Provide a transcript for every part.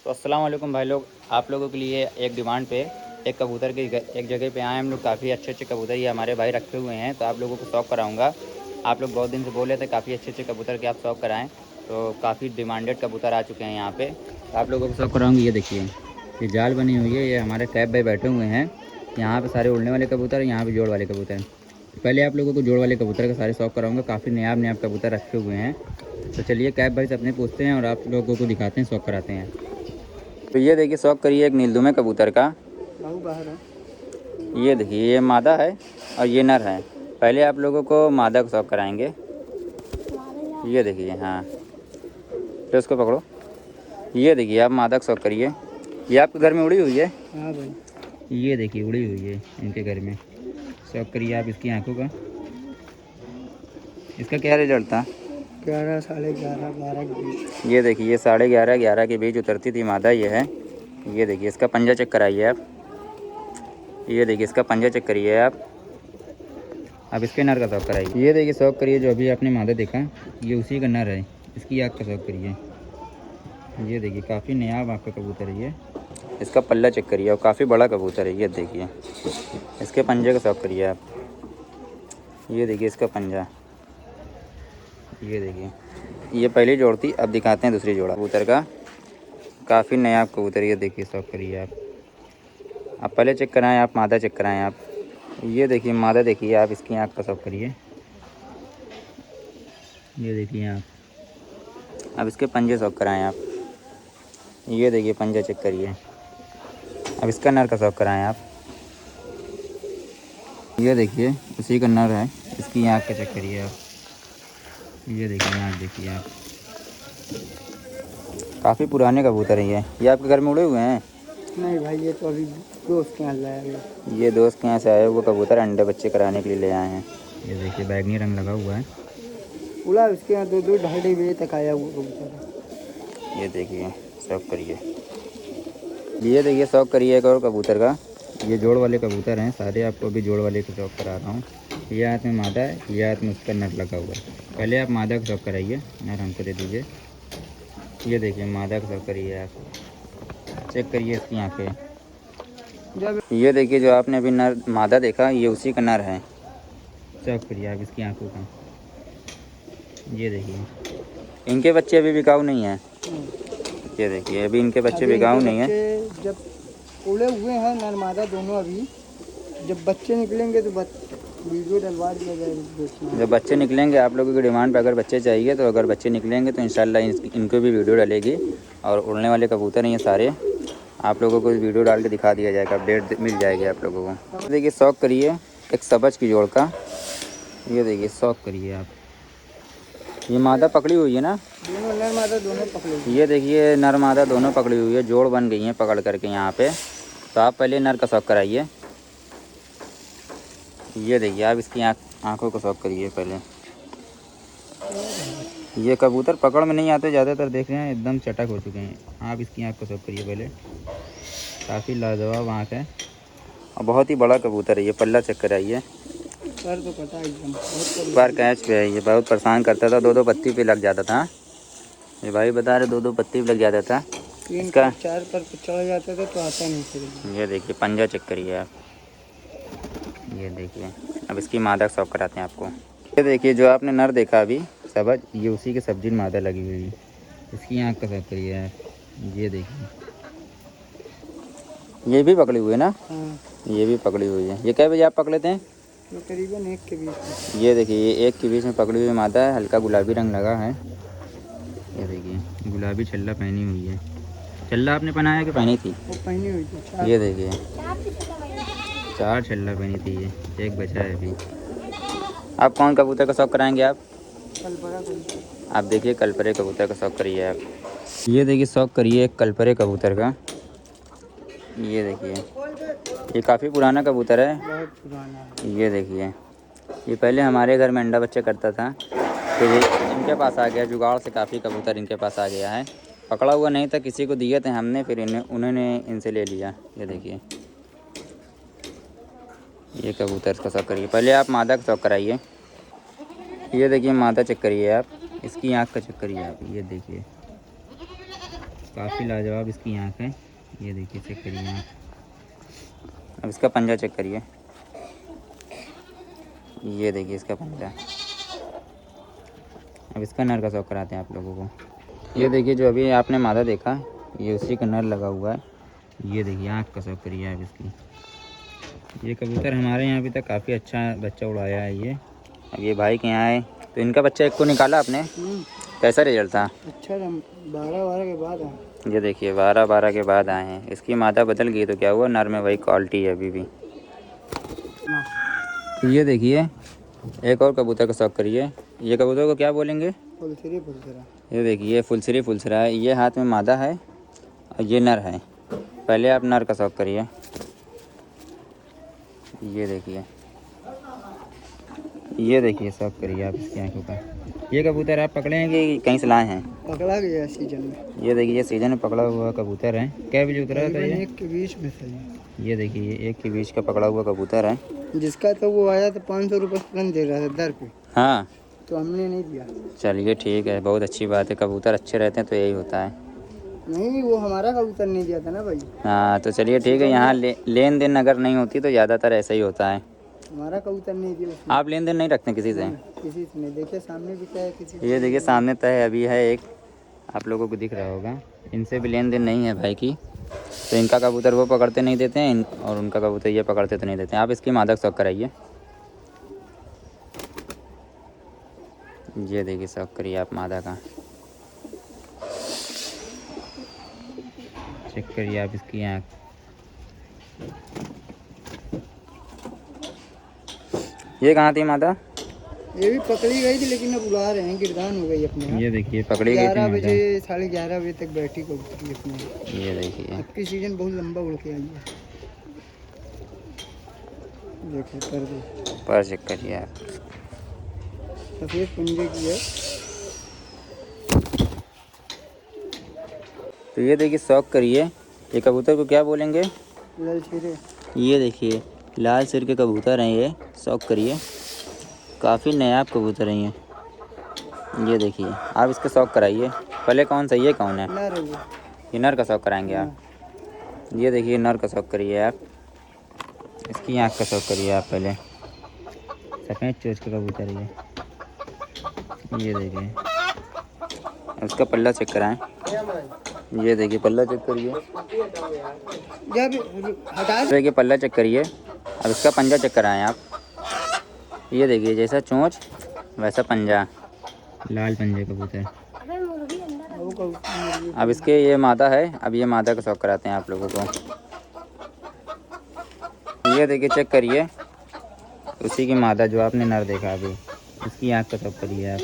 तो अस्सलाम वालेकुम भाई लोग, आप लोगों के लिए एक डिमांड पे एक कबूतर की एक जगह पे आए हम लोग। काफ़ी अच्छे अच्छे कबूतर ये हमारे भाई रखे हुए हैं, तो आप लोगों को शौक कराऊंगा। आप लोग बहुत दिन से बोल रहे थे काफ़ी अच्छे अच्छे कबूतर के आप शौक कराएं, तो काफ़ी डिमांडेड कबूतर आ चुके हैं यहाँ पे, तो आप लोगों को शौक कराऊंगी। ये देखिए, ये जाल बनी हुई है, ये हमारे कैब भाई बैठे हुए हैं। यहाँ पे सारे उड़ने वाले कबूतर, यहाँ पे जोड़ वाले कबूतर हैं। तो पहले आप लोगों को जोड़ वाले कबूतर का सारे शौक कराऊंगा। काफ़ी नयाब नयाब कबूतर रखे हुए हैं, तो चलिए कैब भाई से अपने पूछते हैं और आप लोगों को दिखाते हैं, शौक कराते हैं। तो ये देखिए, शौक करिए एक नीलदुमे कबूतर का। बाहर है। ये देखिए, ये मादा है और ये नर है। पहले आप लोगों को मादा का शौक कराएंगे। ये देखिए, हाँ, फिर उसको पकड़ो। ये देखिए, आप मादा का शौक करिए। ये आपके घर में उड़ी हुई है। हाँ भाई। ये देखिए, उड़ी हुई है इनके घर में। शौक करिए आप इसकी आंखों का। इसका क्या रिजल्ट था? 11, 11:30, 12 के बीच। ये देखिए, ये 11:30 11 के बीच उतरती थी मादा ये है। ये देखिए, इसका पंजा चेक कराइए आप। ये देखिए, इसका पंजा चेक करिए आप। अब इसके नर का शौक कराइए। ये देखिए, शौक करिए, जो अभी आपने मादा देखा ये उसी का नर है। इसकी आँख का शौक करिए। ये देखिए, काफ़ी नयाब आँख का कबूतर है ये। इसका पल्ला चेक करिए, और काफ़ी बड़ा कबूतर है। ये देखिए, इसके पंजे का शौक करिए आप। ये देखिए, इसका पंजा। ये देखिए, ये पहली जोड़ थी, अब दिखाते हैं दूसरी जोड़ा कबूतर का। काफ़ी नयाब कबूतर, ये देखिए, शौक करिए आप पहले चेक कराएं, आप मादा चेक कराएं आप। ये देखिए मादा, देखिए आप, इसकी आँख का शौक करिए। ये देखिए आप, अब इसके पंजे शौक कराएं आप। ये देखिए, पंजा चेक करिए। अब इसका नर का शौक कराएं आप। ये देखिए, उसी का नर है। इसकी आँख का चेक करिए आप। ये देखिए आँख, देखिए आप, काफ़ी पुराने कबूतर हैं ये आपके घर में उड़े हुए हैं? नहीं भाई, ये तो अभी दोस्त के यहाँ लाया गया। ये दोस्त के यहाँ से आए हुए कबूतर अंडे बच्चे कराने के लिए ले आए हैं। ये देखिए, बैगनी रंग लगा हुआ है। उड़ा उसके यहाँ 2 2 2:30 बजे तक आया हुआ कबूतर। ये देखिए, शौक करिए। ये देखिए, शौक करिए एक और कबूतर का। ये जोड़ वाले कबूतर हैं सारे, आपको अभी जोड़ वाले का शौक करा रहा हूँ। ये हाथ में मादा है, ये हाथ में उसका नर लगा हुआ है। पहले आप मादा का शौक कराइए, नर हमको दे दीजिए। ये देखिए, मादा का शौक करिए आप। चेक करिए इसकी आँखें। जब ये देखिए, जो आपने अभी नर मादा देखा, ये उसी का नर है। शौक करिए आप इसकी आँखों का। ये देखिए, इनके बच्चे अभी बिकाऊ नहीं हैं। ये देखिए, अभी इनके बच्चे अभी बिकाऊ इनके नहीं हैं। बच्चे जब उड़े हुए हैं नरमादा दोनों, अभी जब बच्चे निकलेंगे तो वीडियो डलवा दिया जाएगा बेचना। जब बच्चे निकलेंगे, आप लोगों की डिमांड पे अगर बच्चे चाहिए, तो अगर बच्चे निकलेंगे तो इंशाल्लाह इनको भी वीडियो डलेगी। और उड़ने वाले कबूतर हैं ये सारे, आप लोगों को वीडियो डाल के दिखा दिया जाएगा, अपडेट मिल जाएगी आप लोगों को। देखिए, शौक करिए एक सबज की जोड़ का। ये देखिए, शौक करिए आप। ये मादा पकड़ी हुई है ना? दोनों नरमादा दोनों पकड़े। ये देखिए, नर मादा दोनों पकड़ी हुई है, जोड़ बन गई हैं पकड़ करके यहाँ पे। तो आप पहले नर का शौक कराइए। ये देखिए, आप इसकी आँखों का शौक करिए पहले। ये कबूतर पकड़ में नहीं आते ज़्यादातर, देख रहे हैं एकदम चटक हो चुके हैं। आप इसकी आँख का शौक करिए पहले। काफ़ी लाजवाब आँख है और बहुत ही बड़ा कबूतर है ये। पल्ला चेक कराइए। सर तो पता एकदम बहुत बार कैच पे है, ये बहुत परेशान करता था, 2 2 पत्ती पे लग जाता था। ये भाई बता रहे 2 2 पत्ती पे लग जाता था 3 इसका। पर 4 पर चढ़ जाते थे तो आता नहीं फिर। ये देखिए, पंजा चेक करिए आप। ये देखिए, अब इसकी मादा का शौक कराते हैं आपको। ये देखिए, जो आपने नर देखा अभी सबज, ये उसी के सब्जी में मादा लगी हुई है। इसकी आँख का शौक करिए आप। ये देखिए, ये भी पकड़ी हुई है ना? हाँ, ये भी पकड़ी हुई है। ये कै बजे आप पकड़े थे? तो करीबन 1 के बीच में। ये देखिए, ये 1 के बीच में पकड़ी हुई मादा है, हल्का गुलाबी रंग लगा है। ये देखिए, गुलाबी छल्ला पहनी हुई है। छल्ला आपने पहनाया कि पहनी थी? वो पहनी हुई थी। ये देखिए, 4 छल्ला पहनी थी ये, 1 बचा है अभी। आप कौन कबूतर का शौक कराएंगे आप? कलपरा आप देखिए, कलपरे कबूतर का शौक करिए आप। ये देखिए, शौक करिए एक कलपरे कबूतर का। ये देखिए, ये काफ़ी पुराना कबूतर है। बहुत पुराना है। ये देखिए, ये पहले हमारे घर में अंडा बच्चा करता था, फिर इनके पास आ गया, जुगाड़ से काफ़ी कबूतर इनके पास आ गया है। पकड़ा हुआ नहीं था, किसी को दिए थे हमने, फिर उन्होंने इनसे ले लिया। ये देखिए, ये कबूतर का शौक करिए। पहले आप मादा का शौक कराइए। ये देखिए, मादा चेक करिए आप। इसकी आँख का चेक करिए आप। ये देखिए, काफ़ी लाजवाब इसकी आँख है। ये देखिए, चेक करिए आँख। अब इसका पंजा चेक करिए। ये देखिए इसका पंजा। अब इसका नर का शौक कराते हैं आप लोगों को। ये देखिए, जो अभी आपने मादा देखा, ये उसी का नर लगा हुआ है। ये देखिए आँख का शौक करिए आप इसकी। ये कबूतर हमारे यहाँ अभी तक काफ़ी अच्छा बच्चा उड़ाया है ये। अब ये भाई के यहाँ है, तो इनका बच्चा एक को निकाला आपने, कैसा रिजल्ट था? अच्छा, 12 के बाद आए। ये देखिए 12 के बाद आए हैं। इसकी मादा बदल गई तो क्या हुआ, नर में वही क्वालिटी है अभी भी। तो ये देखिए, एक और कबूतर का शौक करिए। ये कबूतर को क्या बोलेंगे? फुलसरा। ये देखिए फुलसरा है। ये हाथ में मादा है और ये नर है। पहले आप नर का शौक करिए। ये देखिए शौक करिए आप इसकी आँखों का। ये कबूतर आप पकड़े हैं कि कहीं से लाए हैं? पकड़ा गया सीजन में। ये देखिए, ये सीजन में पकड़ा हुआ कबूतर है। क्या बजे उतरा था ये? 1 के बीच में था ये देखिए, ये 1 के बीच का पकड़ा हुआ कबूतर है। जिसका तो वो आया तो 500 रुपये तुरंत दे रहा था दर पे, हाँ, तो हमने नहीं दिया। चलिए ठीक है, बहुत अच्छी बात है। कबूतर अच्छे रहते हैं तो यही होता है। नहीं, वो हमारा कबूतर नहीं दिया था ना भाई। हाँ, तो चलिए ठीक है। यहाँ लेन देन अगर नहीं होती तो ज़्यादातर ऐसा ही होता है। हमारा कबूतर नहीं दिया उसने। आप लेन देन नहीं रखते किसी से? किसी से नहीं। देखिए सामने भी क्या है, किसी से। ये देखिए सामने तय अभी है एक, आप लोगों को दिख रहा होगा। इनसे भी लेन देन नहीं है भाई की। तो इनका कबूतर वो पकड़ते नहीं देते हैं, और उनका कबूतर ये पकड़ते तो नहीं देते हैं। आप इसकी मादा शौक कराइए। ये देखिए शौक करिए आप मादा का। चेक करिए आप इसकी आँख। ये कहाँ थी मादा? ये भी पकड़ी गई थी, लेकिन अब उड़ा रहे हैं, गिरदान हो गई अपने। ये देखिए पकड़ी गई थी 11 मादा। बजे 11:30 बजे तक बैठी कबूतरी अपने। ये देखिए, अब की सीजन बहुत लंबा उड़ के आई है। देखिए कर दो पर चेक करिए आप। सफेद पंजे की है। तो ये देखिए शौक करिए। ये कबूतर को क्या बोलेंगे? ललचेरे। ये देखिए लाल सिर के कबूतर हैं ये। शौक करिए, काफ़ी नायाब कबूतर हैं ये। देखिए आप इसका शौक कराइए। पहले कौन सा, ये कौन है? नर है वो। ये नर का शौक कराएंगे आप। ये देखिए नर का शौक करिए आप। इसकी आँख का शौक करिए आप पहले। सफ़ेद चोच का कबूतर है ये देखिए। उसका पल्ला चेक कराएं। ये देखिए पल्ला चेक करिए। देखिए पल्ला चेक करिए। अब इसका पंजा चेक कराएं आप। ये देखिए जैसा चोंच वैसा पंजा, लाल पंजे कबूतर। अब इसके ये मादा है। अब ये मादा का शौक कराते हैं आप लोगों को। ये देखिए चेक करिए, उसी की मादा जो आपने नर देखा अभी, इसकी आँख का शौक करिए आप।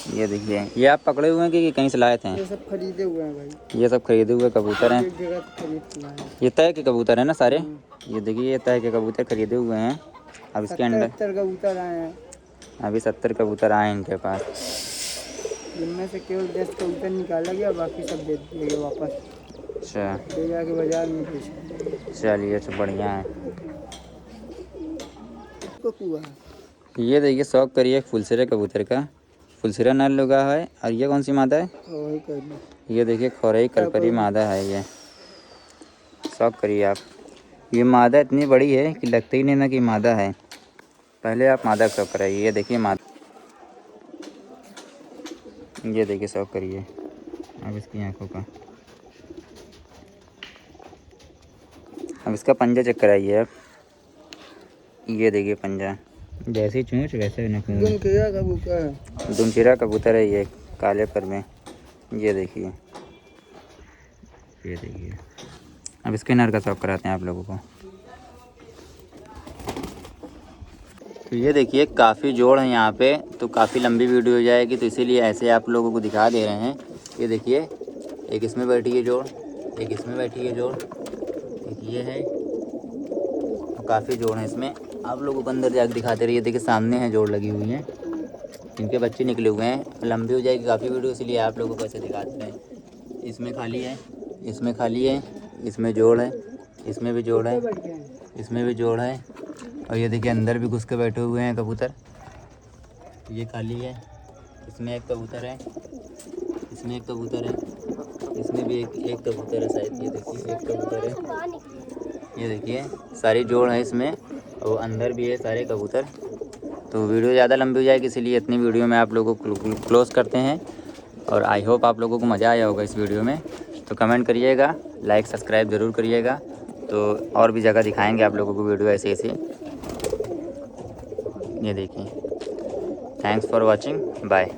ये देखिए, ये आप पकड़े हुए हैं कि कहीं से लाए थे? ये सब खरीदे हुए हैं भाई। ये सब खरीदे हुए कबूतर हैं। एक जगह से खरीद के लाए हैं। ये तय के कबूतर है ना सारे? ये देखिए ये तय के कबूतर खरीदे हुए हैं। अब इसके अंदर 70 कबूतर आए हैं। अभी 70 कबूतर आए हैं इनके पास। जिनमें से केवल 10 कबूतर निकाला गया, बाकी सब दे दिए गए वापस। अच्छा, ले जाके बाजार में बेचे। चलिए अच्छा बढ़िया है। तो हुआ ये देखिए शौक करिए फुलसिरा कबूतर का। फुलसिरा नर लगा है। और ये कौन सी मादा है? वही कर दो। ये देखिए खौरई कलपरी मादा है ये। शौक करिए आप। ये मादा इतनी बड़ी है कि लगता ही नहीं ना कि मादा है। पहले आप मादा का शौक कराइए। ये देखिए मादा। ये देखिए शौक करिए अब इसकी आँखों का। अब इसका पंजा चेक कराइए आप। ये देखिए पंजा, जैसी चोंच वैसे नखून। दुनचिरा कबूतर है ये, काले पर में। ये देखिए अब इसके नर का शौक कराते हैं आप लोगों को। तो ये देखिए काफ़ी जोड़ है यहाँ पे, तो काफ़ी लंबी वीडियो हो जाएगी, तो इसीलिए ऐसे आप लोगों को दिखा दे रहे हैं। ये देखिए एक इसमें बैठी है जोड़, एक इसमें बैठी है जोड़, एक ये है, तो काफ़ी जोड़ हैं इसमें। आप लोगों को अंदर जाकर दिखाते रहिए। देखिए सामने है जोड़ लगी हुई हैं, इनके बच्चे निकले हुए हैं। लंबी हो जाएगी काफ़ी वीडियो, इसलिए आप लोगों को ऐसे दिखाते रहे। इसमें खाली है, इसमें खाली है, इसमें जोड़ है, इसमें भी जोड़ है, इसमें भी जोड़ है, और ये देखिए अंदर भी घुस के बैठे हुए हैं कबूतर। ये खाली है, इसमें एक कबूतर है, इसमें एक कबूतर है, इसमें भी एक कबूतर है शायद। ये देखिए एक कबूतर है, ये देखिए सारी जोड़ है इसमें, और अंदर भी है सारे कबूतर। तो वीडियो ज़्यादा लंबी हो जाएगी, इसीलिए इतनी वीडियो में आप लोगों को क्लोज़ करते हैं। और आई होप आप लोगों को मज़ा आया होगा इस वीडियो में। तो कमेंट करिएगा, लाइक सब्सक्राइब ज़रूर करिएगा। तो और भी जगह दिखाएंगे आप लोगों को वीडियो ऐसे ऐसे। ये देखिए, थैंक्स फॉर वॉचिंग, बाय।